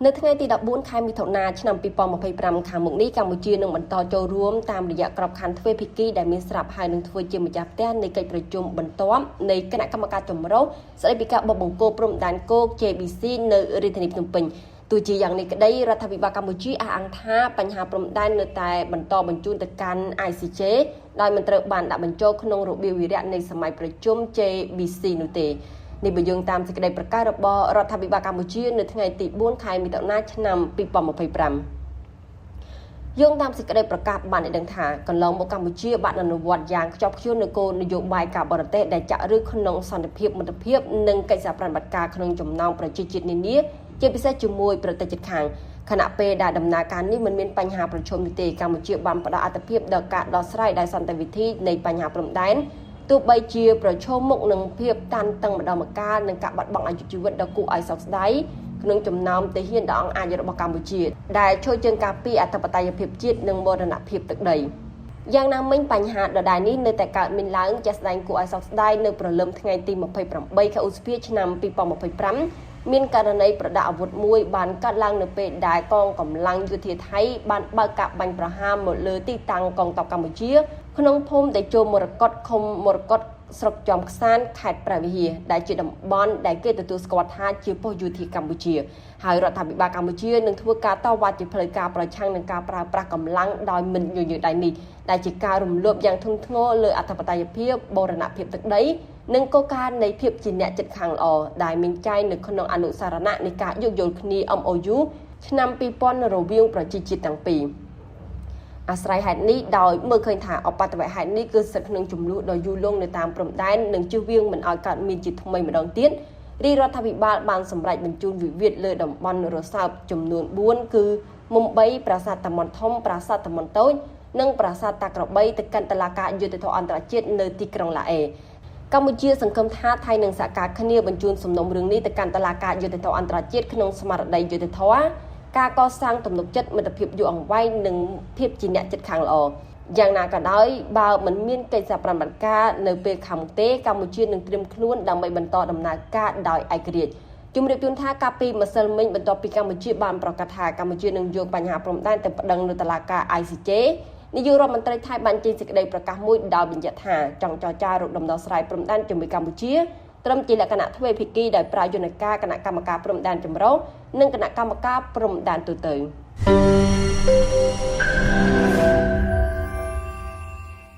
នៅថ្ងៃទី14ខែមិថុនាឆ្នាំ2025ខាងមុខនេះកម្ពុជានឹងបន្តចូលរួមតាមរយៈក្របខ័ណ្ឌទ្វេភាគីដែលមានស្រាប់ហើយនឹងធ្វើជាម្ចាស់ផ្ទះនៃកិច្ចប្រជុំបន្ទាប់នៃគណៈកម្មការចម្រុះស្តីពីការបបង្គោលព្រំដែនគោក JBC នៅរាជធានីភ្នំពេញទោះជាយ៉ាងនេះក្តីរដ្ឋាភិបាលកម្ពុជាអះអាងថាបញ្ហាព្រំដែននៅតែបន្តបញ្ជូនទៅកាន់ ICJ ដោយមិនត្រូវបានដាក់បញ្ចូលក្នុងរបៀបវិរៈនៃសម័យប្រជុំ JBC នោះទេនេះបញ្យងតាមសេចក្តីប្រកាសរបស់រដ្ឋាភិបាលកម្ពុជានៅថ្ងៃទី4ខែមិថុនាឆ្នាំ2025យោងតាមសេចក្តីប្រកាសបានឲ្យដឹងថាកន្លងមកកម្ពុជាបានអនុវត្តយ៉ាងខ្ជាប់ខ្ជួននូវគោលនយោបាយការបរទេសដែលចាក់ឫសក្នុងសន្តិភាពមិត្តភាពនិងកិច្ចសហប្រតិបត្តិការក្នុងចំណោមប្រជាជាតិនានាជាពិសេសជាមួយប្រទេសជិតខាងខណៈពេលដែលដំណើរការនេះមិនមានបញ្ហាប្រឈមនោះទេកម្ពុជាបានផ្ដល់អាទិភាពដល់ការដោះស្រាយដោយសន្តិវិធីនៃបញ្ហាព្រំដែនទោះបីជាប្រឈមមុខនឹងភាពតានតឹងម្ដងម្កាលនិងការបាត់បង់អាយុជីវិតដ៏គួរឲ្យសោកស្ដាយក្នុងចំណោមទាហានដ៏អង់អាចរបស់កម្ពុជាដែលជួយជើងការពីអធិបតេយ្យភាពជាតិនិងមរណភាពទឹកដីយ៉ាងណាមិញបញ្ហាដដែលនេះនៅតែកើតមានឡើងជាក់ស្ដែងគួរឲ្យសោកស្ដាយនៅព្រលឹមថ្ងៃទី28ខែឧសភាឆ្នាំ2025មានករណីប្រដាប់អាវុធមួយបានកើតឡើងនៅពេលដែលកងកម្លាំងយោធាថៃបានបើកការបាញ់ប្រហារមកលើទីតាំងកងទ័ពកម្ពុជាក្នុងភូមិដែលចូលមរកតឃុំមរកតស្រុកចំខ្សានខេត្តព្រះវិហារដែលជាតំបន់ដែលគេទទួលស្គាល់ថាជាប៉ុស្តិ៍យោធាកម្ពុជាហើយរដ្ឋាភិបាលកម្ពុជានឹងធ្វើការតវ៉ាជាផ្លូវការប្រឆាំងនឹងការប្រើប្រាស់កម្លាំងដោយមិនញញើដៃនេះដែលជាការរំលោភយ៉ាងធ្ងន់ធ្ងរលើអធិបតេយ្យភាពបូរណភាពទឹកដីនិងគោលការណ៍នៃភាពជាអ្នកជិតខាងល្អដែលមានចែងនៅក្នុងអនុសារណៈនៃការយោគយល់គ្នា MOU ឆ្នាំ2000រវាងប្រជាជាតិទាំងពីរអាស្រ័យហេតុនេះដោយមើលឃើញថាអបតវហេតុនេះគឺស្ថិតក្នុងចំនួនដ៏យូរលង់នៅតាមព្រំដែននិងជៀសវាងមិនឲ្យកើតមានជាថ្មីម្ដងទៀតរាជរដ្ឋាភិបាលបានសម្រេចបញ្ជូនវិវាទលើតំបន់រសើបចំនួន4គឺមុំបីប្រាសាទតាមុនធំប្រាសាទតាមុនតូចនិងប្រាសាទតាក្របីទៅកាន់តុលាការយុត្តិធម៌អន្តរជាតិនៅទីក្រុងឡាអេកម្ពុជាសង្ឃឹមថាថៃនឹងសហការគ្នាបញ្ជូនសំណុំរឿងនេះទៅកាន់តុលាការយុត្តិធម៌អន្តរជាតិក្នុងស្មារតីយុត្តិធម៌ការកសាងទំនុកចិត្តមិត្តភាពយូរអង្វែងនិងភាពជាអ្នកជិតខាងល្អយ៉ាងណាក៏ដោយបើមិនមានកិច្ចសហប្រតិបត្តិការនៅពេលខាងមុខទេកម្ពុជានឹងត្រៀមខ្លួនដើម្បីបន្តដំណើរការដោយឯករាជ្យជំរាបជូនថាកាលពីម្សិលមិញបន្ទាប់ពីកម្ពុជាបានប្រកាសថាកម្ពុជានឹងយកបញ្ហាព្រំដែនទៅប្តឹងនៅតុលាការ ICJ នាយករដ្ឋមន្ត្រីថៃបានចេញសេចក្តីប្រកាសមួយដោយបញ្ជាក់ថាចង់ចរចារកដំណោះស្រាយព្រំដែនជាមួយកម្ពុជាត្រឹមជាលក្ខណៈទ្វេភាគីដោយប្រើយន្តការគណៈកម្មការព្រំដែនចម្រុះនិងគណៈកម្មការព្រំដែនទូទៅ